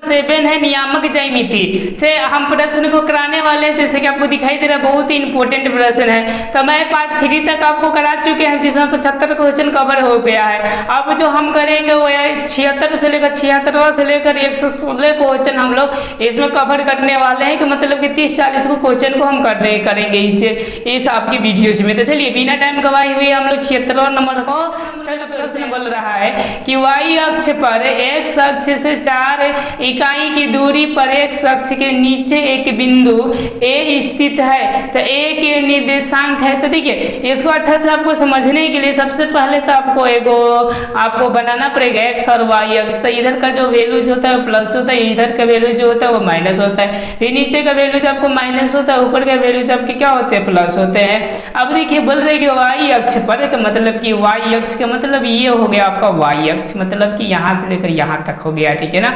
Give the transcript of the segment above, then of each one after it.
7 है नियामक ज्यामिति से हम प्रश्न को कराने वाले हैं, जैसे कि आपको दिखाई दे रहा है बहुत ही इंपॉर्टेंट प्रश्न है। तो मैं पार्ट 3 तक आपको करा चुके हैं जिसमें 75 क्वेश्चन कवर हो गया है। अब जो हम करेंगे वो 76 से लेकर 76वां से लेकर 116 क्वेश्चन हम लोग इसमें कवर करने वाले हैं, कि मतलब कि 30-40 को क्वेश्चन को हम करेंगे इस आपकी वीडियोज में। तो चलिए बिना टाइम गवाए हुए हम लोग 76 नंबर को चलो प्रश्न बोल रहा है कि y अक्ष पर x अक्ष से 4 इकाई की दूरी पर x अक्ष के नीचे एक बिंदु A स्थित है। तो A के निर्देशांक है। तो देखिए इसको अच्छा से आपको समझने के लिए सबसे पहले तो आपको बनाना पड़ेगा x और y अक्ष। तो इधर का जो वैल्यूज होता है प्लस होता है, इधर का वैल्यू जो होता है वो माइनस होता है, फिर नीचे का वैल्यूज आपको माइनस होता है, ऊपर का वैल्यूज आपके क्या होते हैं प्लस होते हैं। अब देखिए बोल रहे कि y अक्ष पर का मतलब कि y अक्ष का मतलब ये हो गया आपका y अक्ष, मतलब कि यहाँ से लेकर यहाँ तक हो गया, ठीक है ना।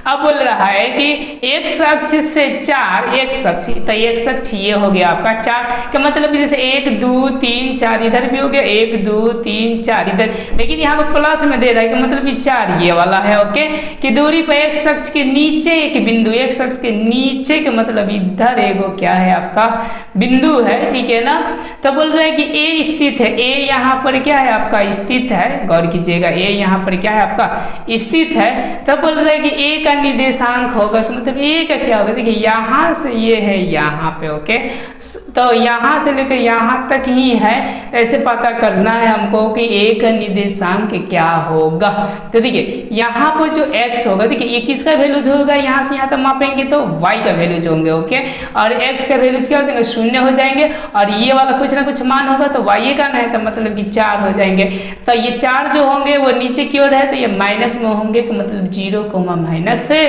अब बोल रहा है कि x अक्ष से 4 x अक्ष, तो x अक्ष ये हो गया आपका 4 का मतलब कि जैसे 1 2 3 4 इधर भी हो गया, 1 2 3 4 इधर, लेकिन यहाँ पर प्लस में दे रहा है कि मतलब कि 4 ये वाला है। ओके कि दूरी पर x अक्ष के नीचे एक बिंदु, x अक्ष के नीचे के मतलब इधर एगो क्या है आपका बिंदु है, ठीक है ना। तो बोल रहे हैं कि A स्थित है, A यहाँ पर क्या है आपका स्थित है, गौर कीजिएगा A यहाँ पर क्या है आपका स्थित है। तो बोल रहे हैं कि A का निर्देशांक होगा, कि मतलब A का क्या होगा, देखिए यहाँ से ये है यहाँ पे, ओके तो यहाँ से लेकर यहाँ तक ही है। ऐसे पता करना है हमको कि A का निर्देशांक क्या होगा। तो देखिए यहाँ पर जो x होगा, देखिए ये किसका वैल्यूज होगा, यहाँ से यहाँ तक मापेंगे तो y का वैल्यूज होंगे, ओके और x का वैल्यूज क्या हो जाएंगे 0 हो जाएंगे, और ये वाला कुछ ना कुछ मान होगा तो y का नहीं तो मतलब कि 4 हो जाएंगे। तो ये 4 जो होंगे वो नीचे की ओर है तो ये माइनस में होंगे, कि मतलब 0, माइनस से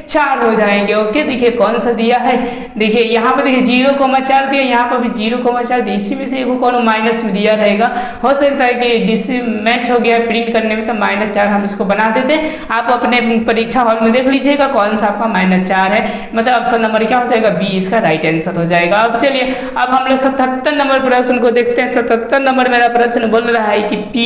4 हो जाएंगे। ओके देखिए कौन सा दिया है, देखिए यहाँ पर देखिए 0,4 दिया, यहाँ पर भी 0,4 दिया, इसी में से एक कौन माइनस में दिया रहेगा। हो सकता है कि डिसी मैच हो गया प्रिंट करने में, तो -4 हम इसको बना देते हैं। आप अपने परीक्षा हॉल में देख लीजिएगा कौन सा आपका -4 है, मतलब ऑप्शन नंबर क्या हो जाएगा बी इसका राइट आंसर हो जाएगा। अब चलिए अब हम लोग 77 नंबर प्रश्न को देखते हैं। 77 नंबर मेरा प्रश्न बोल रहा है कि P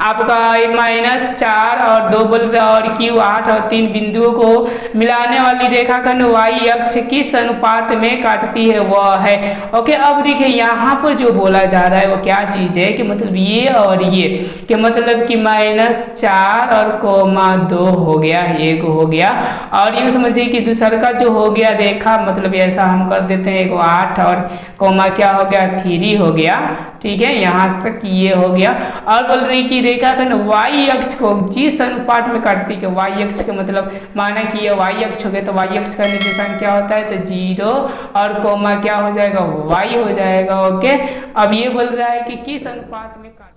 आपका -4 और 2 बोल रहा और Q 8 और 3 बिंदुओं को मिलाने वाली रेखाखंड y अक्ष किस अनुपात में काटती है वह है। ओके अब देखिए यहाँ पर जो बोला जा रहा है वो क्या चीज है, कि मतलब ये और ये, कि मतलब कि -4 और 2 हो गया, 1 हो गया, और ये समझिए कि दूसरा का जो हो गया रेखा, मतलब ऐसा हम कर देते हैं, 8 और कोमा क्या हो गया 3 हो गया, ठीक है यहाँ तक ये हो गया। और बोल रही कि रेखाखंड y अक्ष को जिस अनुपात में काटती है, y अक्ष का मतलब माना कि ये y अक्ष हो गया, तो y अक्ष का निर्देशांक क्या होता है, तो 0 और कोमा क्या हो जाएगा y हो जाएगा। ओके अब ये बोल रहा है कि किस अनुपात में काट,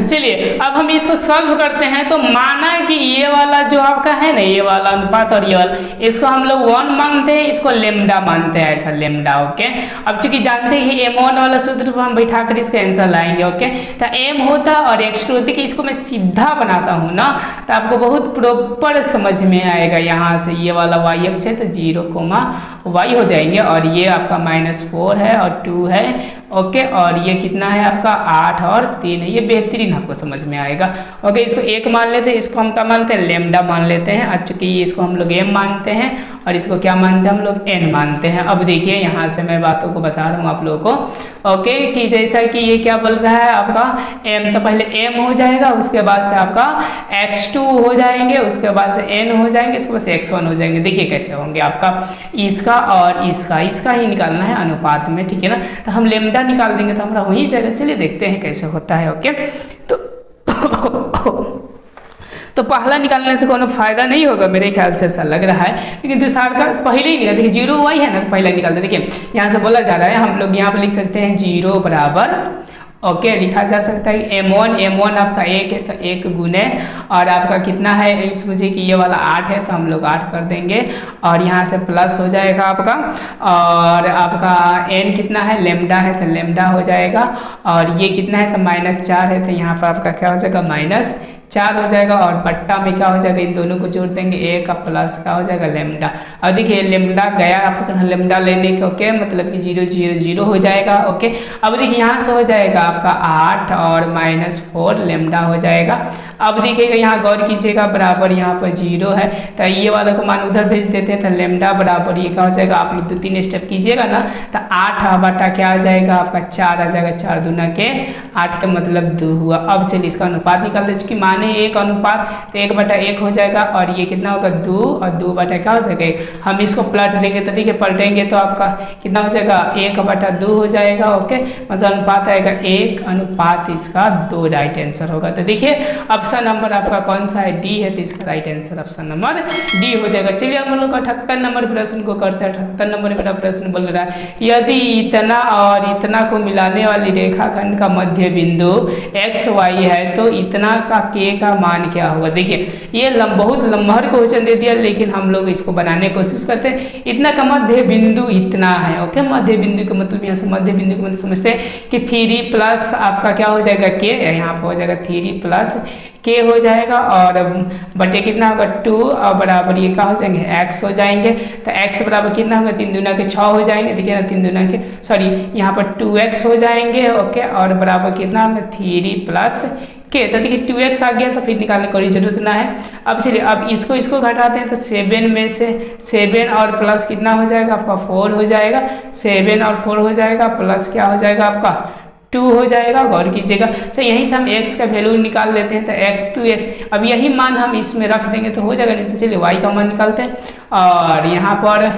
चलिए अब हम इसको सॉल्व करते हैं। तो माना कि ये वाला जो आपका है ना, ये वाला अनुपात और ये वाला, इसको हम लोग 1 मानते हैं, इसको लेमडा मानते हैं, ऐसा लेमडा। ओके अब चूंकि जानते हैं m1 वाला सूत्र पर हम बैठा कर इसका आंसर लाएंगे। ओके तो m होता और x2, देखिए इसको मैं सीधा बनाता हूँ ना तो आपको बहुत प्रॉपर समझ में आएगा। यहाँ से ये वाला y अक्ष है तो 0, y हो जाएंगे, और ये आपका -4 है और 2 है। ओके और ये कितना है आपका 8 और 3 है, ये बेहतरीन आपको समझ में आएगा। ओके इसको 1 मान लेते हैं, इसको हम क्या मानते हैं लेमडा मान लेते हैं, और चूंकि इसको हम लोग m मानते हैं और इसको क्या मानते हैं हम लोग n मानते हैं। अब देखिए यहाँ से मैं बातों को बता रहा हूँ आप लोगों को। ओके कि जैसा कि ये क्या बोल रहा है आपका m, तो पहले m हो जाएगा, उसके बाद से आपका x2 हो जाएंगे, उसके बाद से n हो जाएंगे, उसके बाद से x1 हो जाएंगे। देखिए कैसे होंगे आपका इसका और इसका ही निकालना है अनुपात में, ठीक है ना। तो हम लेमडा निकाल देंगे तो हमारा वही जाएगा। चलिए देखते हैं कैसे होता है। ओके तो पहला निकालने से कोनो फायदा नहीं होगा मेरे ख्याल से, ऐसा लग रहा है, लेकिन दूसरा का पहले ही निकाल, देखिए 0 y है ना तो पहला निकालते। देखिए यहाँ से बोला जा रहा है, हम लोग यहाँ पर लिख सकते हैं 0 बराबर, ओके लिखा जा सकता है m1 आपका 1 है तो 1 गुने, और आपका कितना है समझिए कि ये वाला 8 है तो हम लोग 8 कर देंगे, और यहाँ से प्लस हो जाएगा आपका, और आपका n कितना है लेमडा है तो लेमडा हो जाएगा, और ये कितना है तो -4 है तो यहाँ पर आपका क्या हो जाएगा 4 हो जाएगा, और बट्टा में क्या हो जाएगा, इन दोनों को जोड़ देंगे, ए का प्लस क्या हो जाएगा लेमडा। अब देखिए लेमडा गया आपका लेमडा लेने के, ओके, मतलब कि 0 0 0 हो जाएगा, ओके। अब देखिए यहाँ से हो जाएगा आपका 8 और -4 लेमडा हो जाएगा। अब देखिएगा यहाँ गौर कीजिएगा, बराबर यहाँ पर 0 है, तो ये वाला को मान उधर भेज देते हैं, तो लेमडा बराबर ये क्या हो जाएगा, आप लोग 2-3 स्टेप कीजिएगा ना, तो 8 बटा क्या आ जाएगा आपका 4 आ जाएगा, 4 दूना के 8 का मतलब 2 हुआ। अब चलिए इसका अनुपात निकाल दे, चूंकि माने 1 अनुपात, तो 1/1 हो जाएगा, और ये कितना होगा 2, और 2 बटा क्या हो जाएगा 1। हम इसको पलट देंगे तो देखिए पलटेंगे तो आपका कितना हो जाएगा 1/2 हो जाएगा, ओके, मतलब अनुपात आएगा 1 इसका 2 राइट आंसर होगा। तो देखिए ऑप्शन नंबर आपका कौन सा है, डी है, तो इसका right answer option number D हो जाएगा। चलिए हम लोग 78 नंबर प्रश्न को करते हैं। 78 नंबर मेरा प्रश्न बोल रहा है, यदि इतना और इतना को मिलाने वाली रेखाखंड का मध्य बिंदु एक्स वाई है तो इतना का के का मान क्या होगा। देखिए ये बहुत लम्हर क्वेश्चन दे दिया, लेकिन हम लोग इसको बनाने की कोशिश करते हैं। इतना का मध्य बिंदु इतना है, ओके, मध्य बिंदु का मतलब यहाँ से मध्य बिंदु को मतलब समझते हैं कि 3 प्लस आपका क्या हो जाएगा के, यहाँ पर हो जाएगा 3 प्लस के हो जाएगा, और बटे कितना होगा 2, और बराबर ये क्या हो जाएंगे x हो जाएंगे। तो x बराबर कितना होगा 3 दूना के 6 हो जाएंगे, देखिए ना 3 दूना के सॉरी यहाँ पर 2x हो जाएंगे, ओके, और बराबर कितना होगा 3 प्लस के। तो देखिए 2x आ गया, तो फिर निकालने की जरूरत ना है। अब चलिए अब इसको घटाते हैं, तो 7 में से 7 और प्लस कितना हो जाएगा आपका 4 हो जाएगा, 7 और 4 हो जाएगा, प्लस क्या हो जाएगा आपका 2 हो जाएगा। गौर कीजिएगा, तो यहीं से हम x का वैल्यू निकाल लेते हैं, तो x 2x, अब यही मान हम इसमें रख देंगे तो हो जाएगा, नहीं तो चलिए y का मान निकालते हैं, और यहाँ पर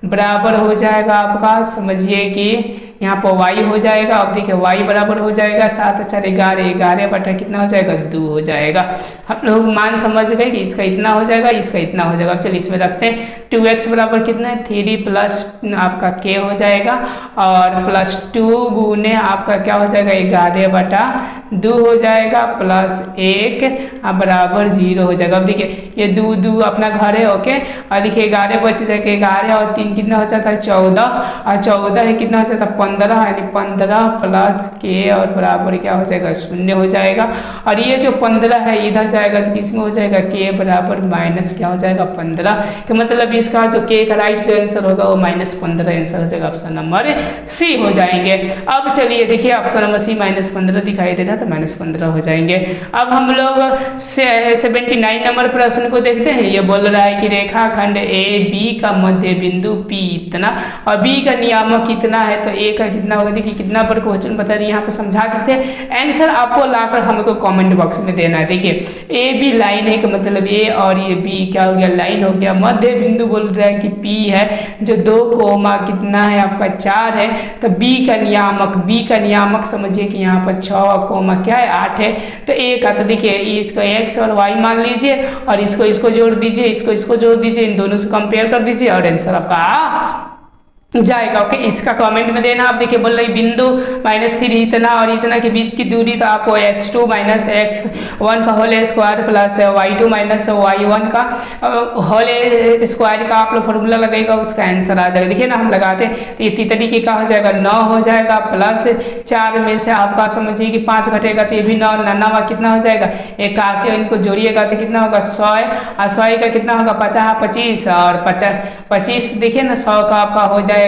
बराबर हो जाएगा आपका, समझिए कि यहाँ पर y हो जाएगा। अब देखिए y बराबर हो जाएगा 7 4 11, 11 बटा कितना हो जाएगा 2 हो जाएगा। हम लोग मान समझ गए कि इसका इतना हो जाएगा, इसका इतना हो जाएगा। अब चलिए इसमें रखते हैं, 2x बराबर कितना है 3 प्लस आपका k हो जाएगा, और प्लस 2 गुने आपका क्या हो जाएगा 11 बटा 2 हो जाएगा, प्लस 1 बराबर 0 हो जाएगा। अब देखिए ये 2 अपना घर है, ओके, और देखिए 11 बच जाएगा, 11 और 3 कितना हो जाता है 14, और 14 है कितना हो जाता है 15, यानी 15 प्लस के, और बराबर क्या हो जाएगा 0 हो जाएगा। और ये जो 15 है इधर जाएगा तो किसमें हो जाएगा के बराबर माइनस क्या हो जाएगा 15, तो मतलब इसका जो के का राइट जो आंसर होगा वो -15 आंसर हो जाएगा, ऑप्शन नंबर सी हो जाएंगे। अब चलिए देखिए ऑप्शन नंबर सी -15 दिखाई दे रहा है, तो -15 हो जाएंगे। अब हम लोग 79 नंबर प्रश्न को देखते हैं। ये बोल रहा है कि रेखाखंड ए बी का मध्य बिंदु P इतना और B का नियामक कितना है, तो A का कितना होगा। देखिए कितना पर क्वेश्चन बता दिए, यहाँ पे समझा देते हैं। आंसर आपको लाकर हमको कमेंट बॉक्स में देना है। देखिए ए बी लाइन है, कि मतलब ए और ये बी क्या हो गया लाइन हो गया। मध्य बिंदु बोल रहा है कि P है जो 2 कोमा कितना है आपका 4 है, तो B का नियामक समझिए कि यहाँ पर 6 कोमा क्या है 8 है, तो A का, तो देखिए इसको x और y मान लीजिए और इसको जोड़ दीजिए, इसको जोड़ दीजिए, इन दोनों से कंपेयर कर दीजिए और आंसर आपका जाएगा। ओके, इसका कमेंट में देना। आप देखिए बोल रही बिंदु -3 इतना और इतना के बीच की दूरी, तो आपको x2 - x1 का whole square plus y2 - y1 का होल स्क्वायर का आप लोग फॉर्मूला लगेगा, उसका आंसर आ जाएगा। देखिए ना हम लगाते हैं तो ये तरीके का हो जाएगा 9 हो जाएगा, प्लस 4 में से आपका समझिए कि 5 घटेगा तो ये भी 9 9 कितना हो जाएगा 81, इनको जोड़िएगा तो कितना होगा 100, और 100 का कितना होगा 50 25 और 25 देखिए ना 100 का आपका हो जाएगा।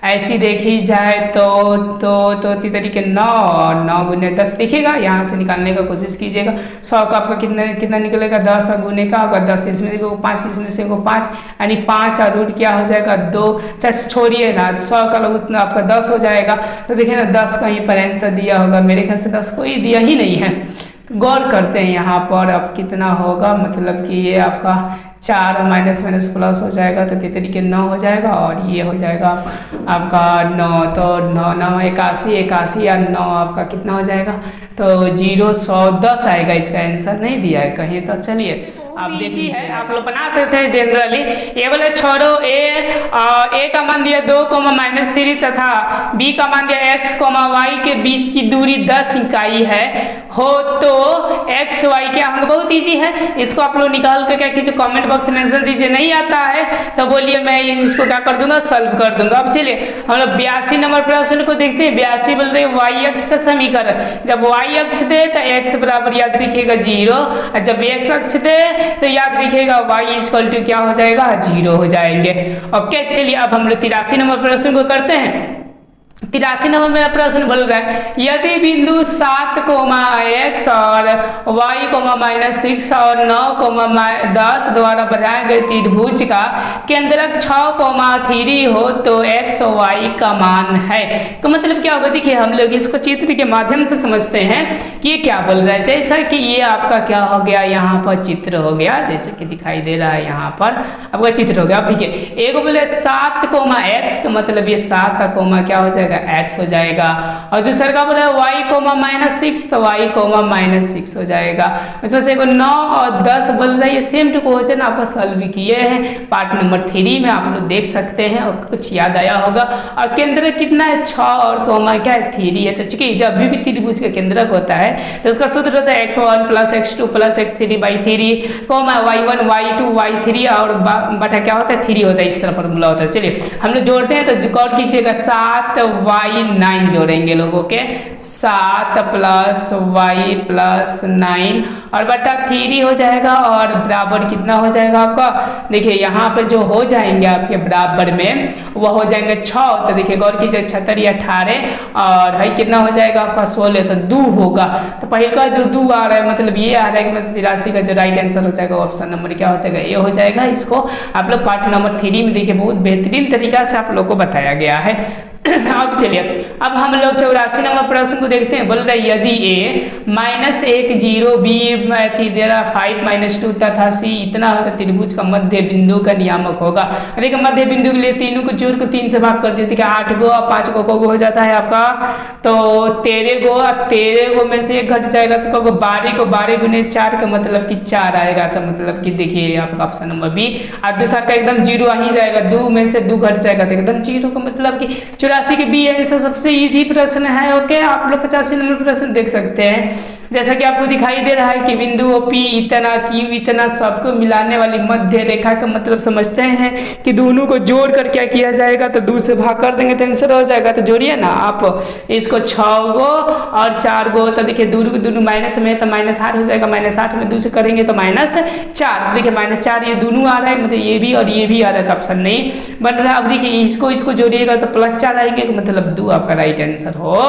ऐसी देखी जाए तो तरीके 9 और 9 गुने 10 देखिएगा, यहाँ से निकालने का कोशिश कीजिएगा। 100 का आपका कितना निकलेगा 10 गुने का होगा 10, इसमें देखो 5, इसमें से 5, यानी 5 और रूट क्या हो जाएगा 2। छोड़िए ना 100 का उतना आपका 10 हो जाएगा, तो देखिए ना 10 कहीं पर आंसर दिया होगा, मेरे ख्याल से 10 कोई दिया ही नहीं है। गौर करते हैं यहाँ पर अब कितना होगा, मतलब कि ये आपका 4 माइनस प्लस हो जाएगा तो तरीके 9 हो जाएगा, और ये हो जाएगा आपका 9, तो 9 9 81 या 9 आपका कितना हो जाएगा, तो 0 100 10 आएगा। इसका आंसर नहीं दिया है कहीं, तो चलिए आप देखिए है, आप लोग बना सकते हैं जनरली। ये वाला छोड़ो, ए का मान दिया 2, -3 तथा बी का मान दिया x, y के बीच की दूरी 10 इकाई है हो तो x y क्या होंगे। बहुत इजी है, इसको आप लोग निकाल कर क्या कीजिए, कमेंट बॉक्स में मेंशन दीजिए। नहीं आता है तो बोलिए, मैं इसको क्या कर दूंगा, सॉल्व कर दूंगा। अब चलिए हम लोग 82 नंबर प्रश्न को देखते हैं। 82 बोल रहे y अक्ष का समीकरण। जब y अक्ष दे तो x बराबर याद रखिएगा 0, और जब x अक्ष दे तो याद रखिएगा y इक्वल टू क्या हो जाएगा, 0 हो जाएंगे। ओके, चलिए अब हम लोग 83 नंबर प्रश्न को करते हैं। 83 नंबर मेरा प्रश्न बोल रहा है, यदि बिंदु 7, x और y, -6 और 9, 10 द्वारा बनाए गए त्रिभुज का केंद्रक 6, 3 हो तो x और y का मान है। तो मतलब क्या होगा, देखिए हम लोग इसको चित्र के माध्यम से समझते हैं कि ये क्या बोल रहा है। जैसा कि ये आपका क्या हो गया, यहाँ पर चित्र हो गया, जैसे कि दिखाई दे रहा है यहाँ पर आपका चित्र हो गया। अब देखिए एक बोले 7, x का मतलब ये 7 का कोमा क्या हो जाएगा, x हो जाएगा, और दूसरा का बोला y, -6 तो y, -6 हो जाएगा। उसमें से 9 और 10 बोल रहा है, ये सेम टू क्वेश्चन आपका सॉल्व किए हैं पार्ट नंबर 3 में, आप लोग देख सकते हैं और कुछ याद आया होगा। और केंद्र कितना है, 6 और कोमा क्या है, 3 है। तो चूंकि जब भी त्रिभुज का केंद्रक होता है तो उसका सूत्र होता है x1 + x2 + x3/3, y1 y2 y3 और बटा क्या होता है, 3 होता है। इस तरह फॉर्मूला होता है। चलिए हम लोग जोड़ते हैं तो गौर कीजिएगा, 7y9 जोड़ेंगे लोगों के, 7 + y + 9 और बटा 3 हो जाएगा, और बराबर कितना हो जाएगा आपका, देखिए यहाँ पे जो हो जाएंगे आपके बराबर में वो हो जाएंगे 6। तो देखिए गौर कीजिए, 76 या 18 और है कितना हो जाएगा आपका 16, तो 2 होगा। तो पहले का जो 2 आ रहा है मतलब ये आ रहा है कि मतलब 83 का जो राइट आंसर हो जाएगा ऑप्शन नंबर क्या हो जाएगा, ये हो जाएगा। इसको आप लोग पार्ट नंबर 3 में देखिए बहुत बेहतरीन तरीका से आप लोग को बताया गया है। अब चलिए अब हम लोग 84 नंबर प्रश्न को देखते हैं। बोल रहे यदि a -1 0 b दे रहा 5 -2 तथा c इतना हो तो त्रिभुज का मध्य बिंदु का नियामक होगा। देखिए मध्य बिंदु के लिए तीनों को जोड़ को 3 से भाग कर दिया, देखिए 8 गो और 5 गो हो जाता है आपका, तो 13 गो, 13 गो में से 1 घट जाएगा तो 12 को 12 गुने 4 का मतलब कि 4 आएगा। तो मतलब कि देखिए आपका ऑप्शन नंबर बी। और दूसरा का एकदम 0 आ ही जाएगा, 2 में से 2 घट जाएगा तो एकदम 0 का मतलब कि 84 के बी आंसर सबसे इजी प्रश्न है। ओके, आप लोग 85 नंबर प्रश्न देख सकते हैं। जैसा कि आपको दिखाई दे रहा है कि बिंदु P इतना, Q इतना, सबको मिलाने वाली मध्य रेखा का मतलब समझते हैं कि दोनों को जोड़ कर क्या किया जाएगा, तो 2 से भाग कर देंगे तो आंसर हो जाएगा। तो जोड़िए ना आप इसको, 6 गो और 4 गो, तो देखिए दोनों माइनस में तो -8 हो जाएगा, -8 में 2 से करेंगे तो -4, देखिए -4 ये दोनों आ रहा है, मतलब ये भी और ये भी आ रहा है, ऑप्शन नहीं बन रहा। अब देखिए इसको जोड़िएगा तो +4 आएंगे, मतलब 2 आपका राइट आंसर हो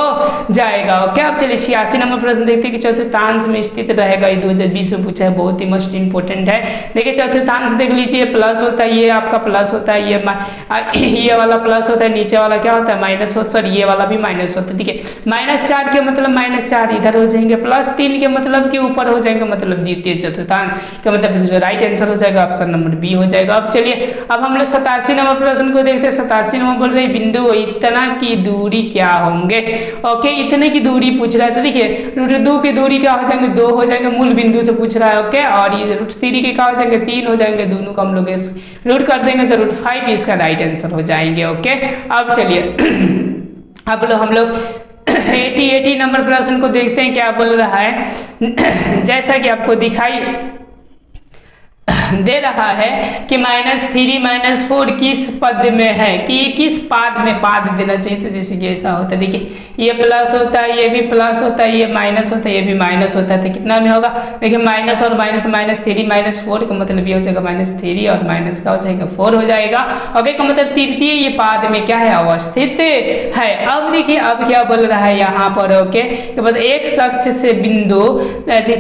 जाएगा। ओके, अब चलिए 86 नंबर प्रश्न देखते हैं कि चतुर्थांश में स्थित रहेगा। ये 2020 में पूछा है, बहुत ही मोस्ट इंपोर्टेंट है। देखिए चतुर्थांश देख लीजिए, प्लस होता है, ये आपका प्लस होता है, ये वाला प्लस होता है, नीचे वाला क्या होता है माइनस होता है, सॉरी ये वाला भी माइनस होता है। ठीक है, -4 के मतलब -4 इधर हो जाएंगे, +3 के मतलब के ऊपर हो जाएंगे, मतलब द्वितीय चतुर्थांश का मतलब जो राइट आंसर हो जाएगा ऑप्शन नंबर बी हो जाएगा। अब चलिए अब हम लोग 87 नंबर प्रश्न को देखते हैं। 87 नंबर बोल रहे बिंदु इतना की दूरी क्या होंगे। ओके, इतने की दूरी पूछ रहा है, तो देखिए √2 की दूरी क्या हो जाएंगे, 2 हो जाएंगे, मूल बिंदु से पूछ रहा है। ओके, और ये √3 के क्या हो जाएंगे, 3 हो जाएंगे, दोनों को हम लोग रूट कर देंगे तो √5 इसका राइट आंसर हो जाएंगे। ओके, अब चलिए अब हम लोग 80 नंबर प्रश्न को देखते हैं क्या बोल रहा है। जैसा कि आपको दिखाई दे रहा है कि -3 -4 किस पद में है, कि ये किस पाद में, पाद देना चाहिए तो जैसे कि ऐसा होता है, देखिए ये प्लस होता है, ये भी प्लस होता है, ये माइनस होता है, ये भी माइनस होता है, तो कितना में होगा, देखिए माइनस और माइनस, -3 -4 का मतलब ये हो जाएगा -3 और माइनस का हो जाएगा 4 हो जाएगा। ओके, का मतलब तृतीय ये पाद में क्या है, अवस्थित है। अब देखिए अब क्या बोल रहा है यहाँ पर। ओके, तो मतलब एक अक्ष से बिंदु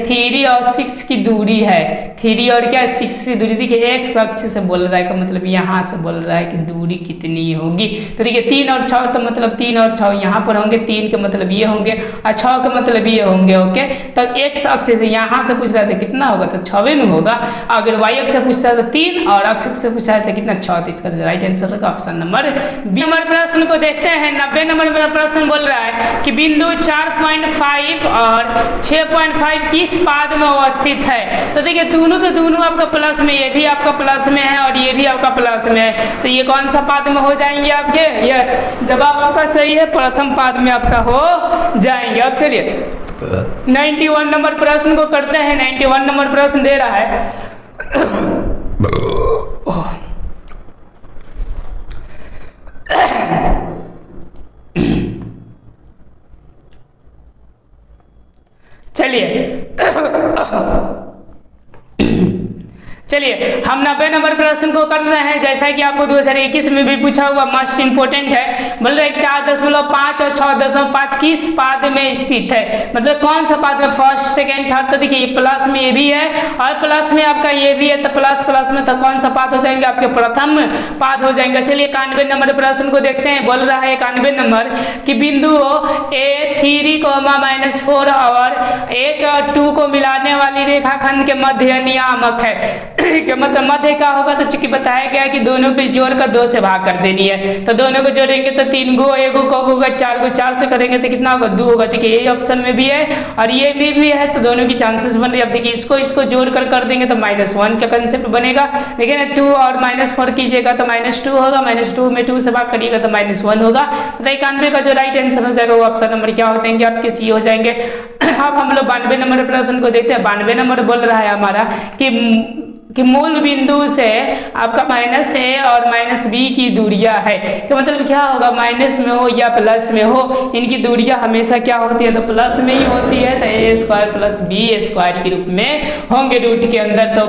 3 और 6 की दूरी है, 3 और क्या 6 किससे दूरी, देखिए एक्स अक्ष से बोल रहा है का मतलब यहाँ से बोल रहा है कि दूरी कितनी होगी। तो देखिए 3 और 6 तो मतलब 3 और 6 यहाँ पर होंगे, 3 के मतलब ये होंगे और 6 के मतलब ये होंगे। ओके, तो एक्स अक्ष से यहाँ से पूछ रहा था कितना होगा तो 6 में होगा। अगर वाई अक्ष से पूछता है तो 3 और अक्ष से पूछा है तो कितना 6, तो इसका राइट आंसर होगा ऑप्शन नंबर बी। नंबर प्रश्न को देखते हैं। 90 नंबर वाला प्रश्न बोल रहा है कि बिंदु 4.5 और 6.5 किस पाद में अवस्थित है। तो देखिए दोनों के दोनों आपका प्लस में, ये भी आपका प्लस में है और ये भी आपका प्लस में है, तो ये कौन सा पाद में हो जाएंगे आपके, यस जवाब आपका सही है, प्रथम पाद में आपका हो जाएंगे। अब चलिए 91 नंबर प्रश्न को करते हैं। 91 नंबर प्रश्न दे रहा है चलिए हम 90 नंबर प्रश्न को कर रहे हैं। जैसा कि आपको 2021 में भी पूछा हुआ, मोस्ट इंपोर्टेंट है। बोल रहे 4.5 और 6.5 किस पाद में स्थित है, मतलब कौन सा पाद में, फर्स्ट सेकंड थर्ड। तो देखिए प्लस में ये भी है और प्लस में आपका ये भी है, तो प्लस प्लस में तो कौन सा पाद हो जाएंगे आपके प्रथम पाद हो जाएंगे। चलिए 91 नंबर प्रश्न को देखते हैं। बोल रहा है 91 नंबर कि बिंदु A3, -4 और 1 और 2 को मिलाने वाली रेखाखंड के मध्य नियामक है कि मतलब मध्य क्या होगा, तो चूंकि बताया गया कि दोनों पे जोड़कर 2 से भाग कर देनी है, तो दोनों को जोड़ेंगे तो 3 गो, 1 गो होगा, 4 गो, 4 से करेंगे तो कितना होगा 2 होगा। देखिए यही ऑप्शन में भी है और ये में भी है, तो दोनों की चांसेस बन रही है। अब देखिए इसको जोड़कर कर देंगे तो -1 का कंसेप्ट बनेगा। लेकिन 2 और -4 कीजिएगा तो -2 होगा, -2 में 2 से भाग करिएगा तो -1 होगा। तो 91 का जो राइट आंसर हो जाएगा वो ऑप्शन नंबर क्या हो जाएंगे आपके, सी हो जाएंगे। अब हम लोग 92 नंबर प्रश्न को देखते हैं। 92 नंबर बोल रहा है हमारा कि मूल बिंदु से आपका -a और -b की दूरियां है, कि मतलब क्या होगा, माइनस में हो या प्लस में हो, इनकी दूरियां हमेशा क्या होती है, तो प्लस में ही होती है, तो a² + b² के रूप में होंगे रूट के अंदर। तो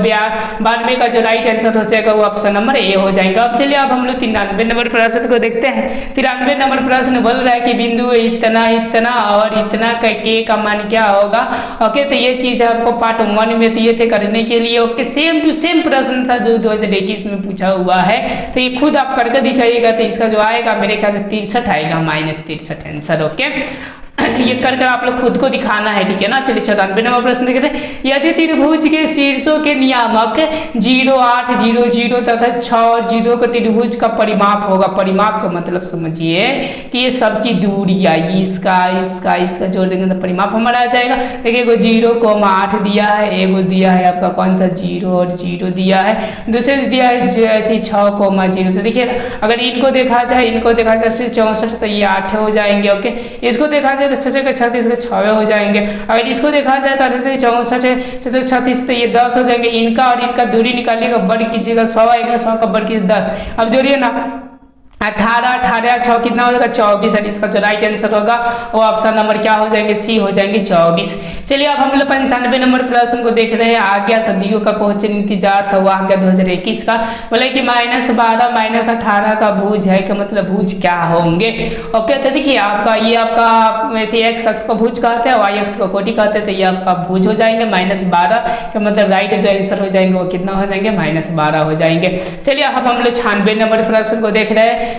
92 का जो राइट आंसर हो जाएगा वो ऑप्शन नंबर ए हो जाएगा। अब चलिए अब हम लोग 93 नंबर प्रश्न को देखते हैं। 93 नंबर प्रश्न बोल रहा है कि बिंदु इतना इतना और इतना के का मान क्या होगा। ओके, तो ये चीज आपको पार्ट 1 में दिए थे करने के लिए। ओके, सेम प्रश्न था जो 2021 में पूछा हुआ है, तो ये खुद आप करके दिखाइएगा। तो इसका जो आएगा मेरे ख्याल से 63 आएगा, -63 आंसर। ओके, ये कर आप लोग खुद को दिखाना है, ठीक है ना। चलिए 94 नंबर प्रश्न देखते हैं। यदि त्रिभुज के शीर्षों के नियामक 0, 8, 0, 0 तथा 6 और 0 का त्रिभुज का परिमाप होगा। परिमाप का मतलब समझिए कि ये सबकी दूरी आएगी, इसका जोड़ देंगे तो परिमाप हमारा आ जाएगा। देखिए एगो 0,8 दिया है, एगो दिया है आपका कौन सा 0 और 0 दिया है, दूसरे दिया है 6,0। तो देखिए अगर इनको देखा जाए 64 तो ये 8 हो जाएंगे। ओके, इसको देखा जाए तो 6 के 36 के 6 हो जाएंगे। अगर इसको देखा जाए तो 64 है, 6 36 तो ये 10 हो जाएंगे। इनका और इनका दूरी निकालिएगा, वर्ग कीजिएगा, 100 आएगा, 100 का वर्ग कीजिए 10। अब जोड़िए ना 18 6 कितना हो जाएगा 24 है। इसका जो राइट आंसर होगा वो ऑप्शन नंबर क्या हो जाएंगे, सी हो जाएंगे 24। चलिए अब हम लोग 95 नंबर प्रश्न को देख रहे हैं। आ गया सदियों का क्वेश्चन इंतजार था, वो आ गया 2021 का। बोले कि -12 -18 का भुज है, कि मतलब भुज क्या होंगे। ओके, तो देखिए आपका ये आपका एक्स अक्ष को भुज कहते हैं, वाई अक्ष को कोटि कहते हैं, तो ये आपका भुज हो जाएंगे। -12 का मतलब राइट जो आंसर हो जाएंगे वो कितना हो जाएंगे, -12 हो जाएंगे। चलिए अब हम लोग 96 नंबर प्रश्न को देख रहे हैं।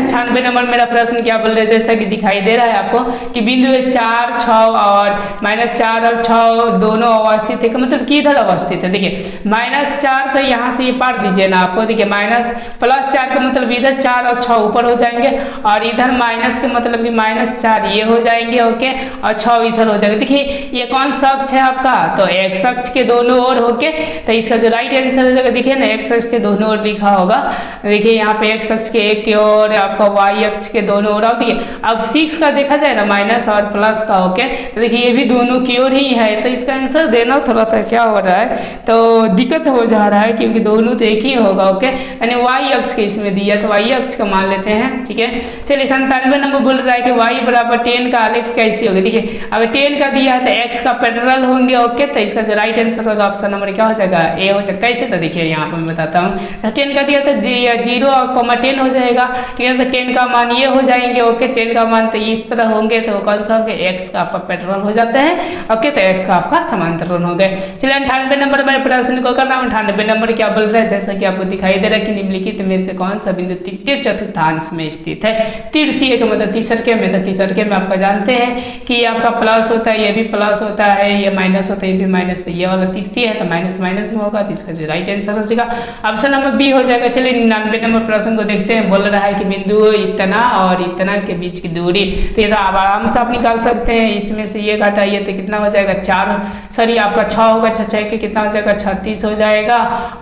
96 नंबर मेरा प्रश्न क्या बोल रहे हैं, जैसा कि दिखाई दे रहा है आपको कि बिंदु 4, 6 और -4 और 6 दोनों अवस्थित है, मतलब किधर अवस्थित है। देखिए -4 तो यहाँ से ये पार दीजिए ना आपको, देखिए +4 का मतलब इधर 4 और 6 ऊपर हो जाएंगे, और इधर माइनस के मतलब कि -4 ये हो जाएंगे। ओके, और 6 इधर हो जाएंगे। देखिए ये कौन सा अक्ष है आपका, तो एक्स अक्ष के दोनों ओर होके, तो इसका जो राइट आंसर हो जाएगा, देखिए ना एक्स अक्ष के दोनों ओर लिखा होगा। देखिए यहाँ पे एक्स अक्ष के एक और आपका वाई अक्ष के दोनों ओर। देखिए अब 6 का देखा जाए ना माइनस और प्लस का। ओके, तो देखिए ये भी दोनों की ओर ही है, तो इसका आंसर देना थोड़ा सा क्या हो रहा है, तो दिक्कत हो जा रहा है, क्योंकि दोनों तो एक ही होगा। ओके, यानी वाई अक्ष के इसमें दिया, तो वाई अक्ष का मान लेते हैं, ठीक है। चलिए 97 नंबर बोल रहा है कि y = 10 का आलेख कैसी होगी। देखिए अगर 10 का दिया है तो x का पैरेलल होंगे। ओके, तो इसका जो राइट आंसर होगा ऑप्शन नंबर क्या हो जाएगा, ए हो जाएगा। कैसे, तो देखिए यहाँ पर मैं बताता हूँ। 10 का दिया तो 0, 10 हो जाएगा, ठीक है। देंगे तो 10 का मान ये हो जाएंगे। ओके 10 का मान तो इस तरह होंगे तो कौन सा होंगे, एक्स का आपका पैरेलल हो जाता है। ओके तो एक्स का आपका समांतराल हो गए। चलिए 98 नंबर मेरे प्रश्न को करना। 98 नंबर क्या बोल रहा है, जैसा कि आपको दिखाई दे रहा है कि निम्नलिखित में से कौन सा बिंदु तृतीय चतुर्थांश में स्थित है। तृतीय का मतलब तीसरे में, तो तीसरे में आपका जानते हैं कि आपका प्लस होता है, ये भी प्लस होता है, ये माइनस होता है, ये भी माइनस, तो ये वाला तृतीय है तो माइनस माइनस में होगा, तो इसका जो राइट आंसर हो जाएगा ऑप्शन नंबर बी हो जाएगा। चलिए 99 नंबर प्रश्न को देखते हैं। बोल रहा है कि बिंदु इतना और इतना के बीच की दूरी, तो ये तो आप आराम से आप निकाल सकते हैं। इसमें से ये घटाइए तो कितना हो जाएगा, 4 सॉरी आपका 6 होगा, 6 के कितना हो जाएगा 36 हो जाएगा,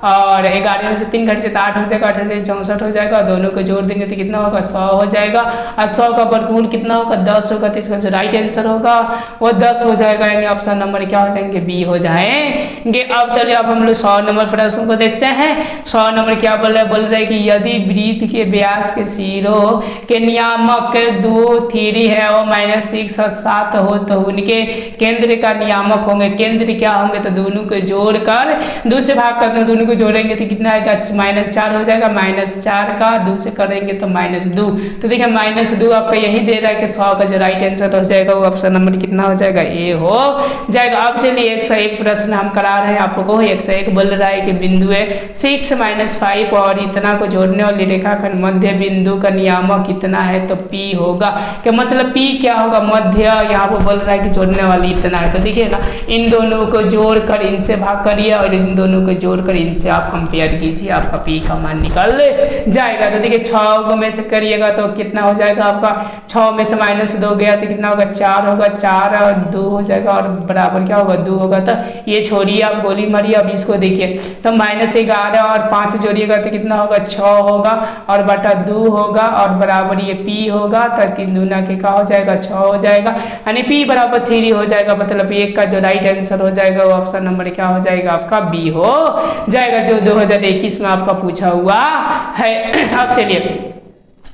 और 11 में से 3 घटे तो 8 हो जाएगा, 8 से 64 हो जाएगा, दोनों को जोड़ देंगे तो कितना होगा 100 हो जाएगा, और 100 का वर्गमूल कितना होगा 10 होगा, तो इसका जो राइट आंसर होगा वो 10 हो जाएगा, यानी ऑप्शन नंबर क्या हो जाएंगे, बी हो जाएंगे। अब चलिए अब हम लोग 100 नंबर प्रश्न को देखते हैं। 100 नंबर क्या बोल रहा है, बोल रहा है कि यदि वृत्त के व्यास के सिरों के नियामक 2 3 है और -6 और 7 हो तो उनके केंद्र का नियामक होंगे। केंद्र क्या होंगे, तो दोनों को जोड़कर 2 से भाग करते हैं, दोनों को जोड़ेंगे तो कितना आएगा -4 हो जाएगा, -4 का 2 से करेंगे तो -2, तो देखिए -2 आपका यही दे रहा है कि 100 का जो राइट आंसर हो जाएगा वो ऑप्शन नंबर कितना हो जाएगा, ए हो जाएगा। अब चलिए 101 प्रश्न हम करा रहे हैं आपको। 101 बोल रहा है कि बिंदु है 6 - 5 और इतना को जोड़ने वाली रेखाखंड मध्य बिंदु का नियामक कितना है, तो P होगा। क्या मतलब P क्या होगा, मध्य, यहाँ पर बोल रहा है कि जोड़ने वाली इतना है, तो देखिएगा इन दोनों को जोड़कर इनसे भाग करिए और इन दोनों को जोड़कर इनसे आप कंपेयर कीजिए, आपका P का मान निकल जाएगा। तो देखिए 6 में से करिएगा तो कितना हो जाएगा आपका, 6 में से -2 गया तो कितना होगा 4 होगा, 4 और 2 हो जाएगा और बराबर क्या होगा 2 होगा, तो ये छोड़िए आप गोली मारिए। अब इसको देखिए तो -11 और 5 जोड़िएगा तो कितना होगा 6 होगा और बटा 2 होगा और बराबर ये P होगा, तो 3 दूना के का हो जाएगा 6 हो जाएगा, यानी P बराबर 3 हो जाएगा। मतलब 1 का जो राइट आंसर हो जाएगा वो ऑप्शन नंबर क्या हो जाएगा आपका, बी हो जाएगा, जो 2021 में आपका पूछा हुआ है। अब चलिए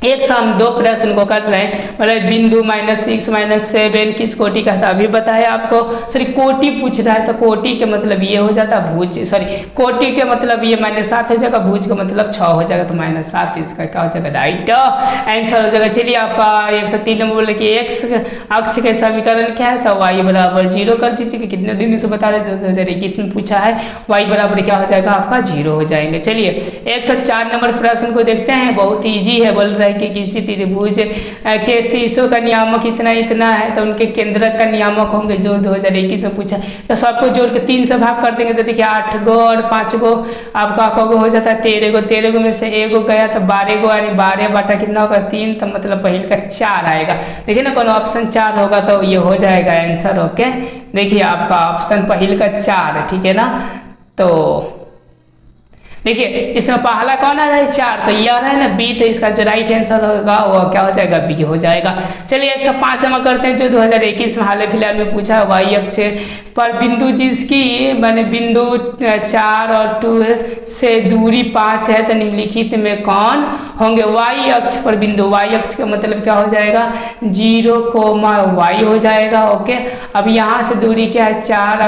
एक साथ 2 प्रश्न को कर रहे हैं। मतलब बिंदु -6 -7 किस कोटि का था, अभी बताया आपको। सॉरी कोटि पूछ रहा है तो कोटि के मतलब ये हो जाता भुज, सॉरी कोटि के मतलब ये -7 हो जाएगा, भुज का मतलब 6 हो जाएगा, तो -7 इसका क्या हो जाएगा राइट आंसर हो जाएगा। चलिए आपका 103 नंबर बोले कि x अक्ष के समीकरण क्या है, तो y बराबर 0 कर दीजिए। कितने दिन से बता रहे 2021 में पूछा है, y बराबर क्या हो जाएगा आपका 0 हो जाएंगे। चलिए 104 नंबर प्रश्न को देखते हैं। बहुत ईजी है, बोल रहा है कि किसी त्रिभुज के शीर्षों का नियामक इतना इतना है तो उनके केंद्रक का नियामक होंगे, जो 2021 में पूछा। तो सबको जोड़ के 3 से भाग कर देंगे तो देखिए 8 गो और 5 गो आपका को हो जाता है 13 गो, 13 गो में से 1 गो गया तो 12 गो, यानी 12 बटा कितना होगा 3, तो मतलब पहले का 4 आएगा। देखिए ना कौन ऑप्शन 4 होगा तो ये हो जाएगा आंसर। ओके देखिए आपका ऑप्शन पहले का 4, ठीक है ना। तो देखिए इसमें पहला कौन आ रहा है 4, तो ये आ रहा है ना बी, तो इसका जो राइट आंसर होगा वो क्या हो जाएगा बी हो जाएगा। चलिए 105 में करते हैं, जो 2021 में हाल फिलहाल में पूछा है। वाई अक्ष पर बिंदु जिसकी माने बिंदु 4 और 2 से दूरी 5 है तो निम्नलिखित में कौन होंगे। वाई अक्ष पर बिंदु, वाई अक्ष का मतलब क्या हो जाएगा 0, हो जाएगा। ओके अब यहाँ से दूरी क्या है 4,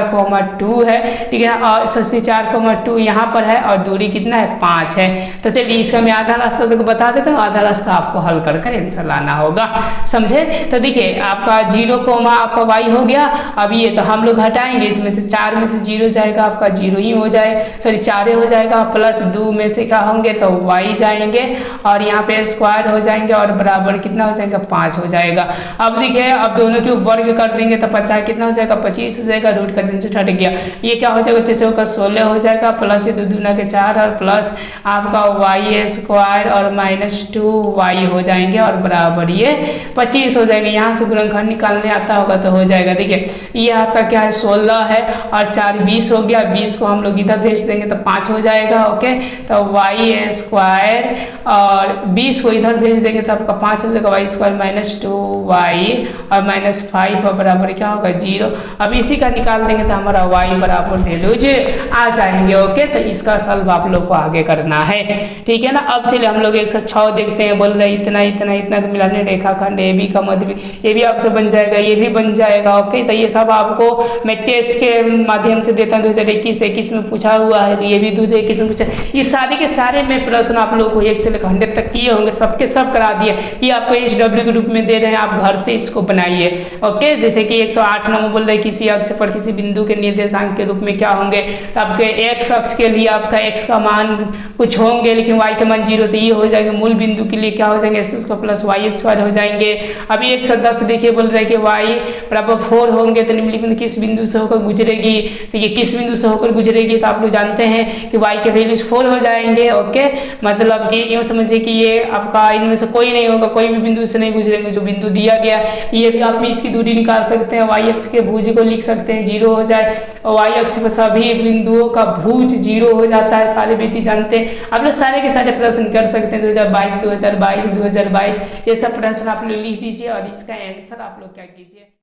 2 है, ठीक है, और 4, 2 यहाँ पर है और दूरी कितना है 5 है। तो चलिए इसका मैं आधा रास्ता तो बता देता हूँ, आधा रास्ता आपको हल कर आंसर लाना होगा, समझे। तो देखिए आपका 0, आपका वाई हो गया। अब ये तो हम लोग हटाएंगे, इसमें से 4 में से 0 जाएगा आपका 0 ही हो जाए, सॉरी 4 हो जाएगा, प्लस 2 में से क्या होंगे तो वाई जाएंगे और यहाँ पे स्क्वायर हो जाएंगे और बराबर कितना हो जाएगा 5 हो जाएगा। अब देखिए अब दोनों के वर्ग कर देंगे तो 50 कितना हो जाएगा 25 हो जाएगा, रूट का झंझट हट गया। ये क्या हो जाएगा 6 का 16 हो जाएगा, प्लस 2 दूना के 4 और प्लस आपका वाई स्क्वायर और -2y हो जाएंगे और बराबर ये 25 हो जाएंगे। यहाँ से गुणनखंड निकालने आता होगा तो हो जाएगा। देखिए ये आपका क्या है 16 है और 4 20 हो गया, 20 को हम लोग इधर भेज देंगे तो 5 हो जाएगा। ओके तो वाई स्क्वायर और 20 को इधर भेज देंगे तो आपका 5 हो जाएगा, वाई स्क्वायर -2y और -5 और बराबर क्या होगा 0। अब इसी का निकाल देंगे तो हमारा वाई बराबर वैल्यूज आ जाएंगे। ओके तो इसका सॉल्व आप लोग को आगे करना है, ठीक है ना। अब चलिए हम लोग 106 देखते हैं। बोल रहे इतना इतना इतना को मिलाने रेखाखंड ए बी का मध्य, ये भी आपसे बन जाएगा, ये भी बन जाएगा। ओके तो ये सब आपको मैं टेस्ट के माध्यम से देता हूँ, 2021 में पूछा हुआ है, तो ये भी 2021 में पूछा। ये सारे के सारे मैं प्रश्न आप लोग को 1 से लेकर 100 तक किए होंगे सबके सब करा दिए। ये आपको HW के रूप में दे रहे हैं, आप घर से इसको बनाइए। ओके, जैसे कि 108 नंबर बोल रहे हैं किसी अक्ष पर किसी बिंदु के निर्देशांक के रूप में क्या होंगे, तो आपके x अक्ष के लिए आपका x का मान कुछ होंगे लेकिन y का मान 0, तो ये हो जाएंगे। मूल बिंदु के लिए क्या हो जाएंगे, x² प्लस y² हो जाएंगे। अभी 110 देखिए बोल रहे हैं कि y बराबर 4 होंगे, तो निम्नलिखित किस बिंदु से होकर गुजरेगी, तो ये किस बिंदु से होकर गुजरेगी, तो आप लोग जानते हैं कि y के वैल्यूज 4 हो जाएंगे। ओके, मतलब कि यूँ समझिए कि ये आपका इनमें से कोई नहीं होगा, कोई भी बिंदु से नहीं गुजरेंगे जो बिंदु दिया गया। ये भी आप बीच की दूरी निकाल सकते हैं, y अक्ष के भुज को लिख सकते हैं 0 हो जाए, और y अक्ष पर सभी बिंदुओं का भुज 0 हो जाता है। सारे विधि जानते हैं आप लोग, सारे के सारे प्रश्न कर सकते हैं 2022 2022 2022 ये सब प्रश्न आप लोग लिख दीजिए और इसका आंसर आप लोग क्या कीजिए।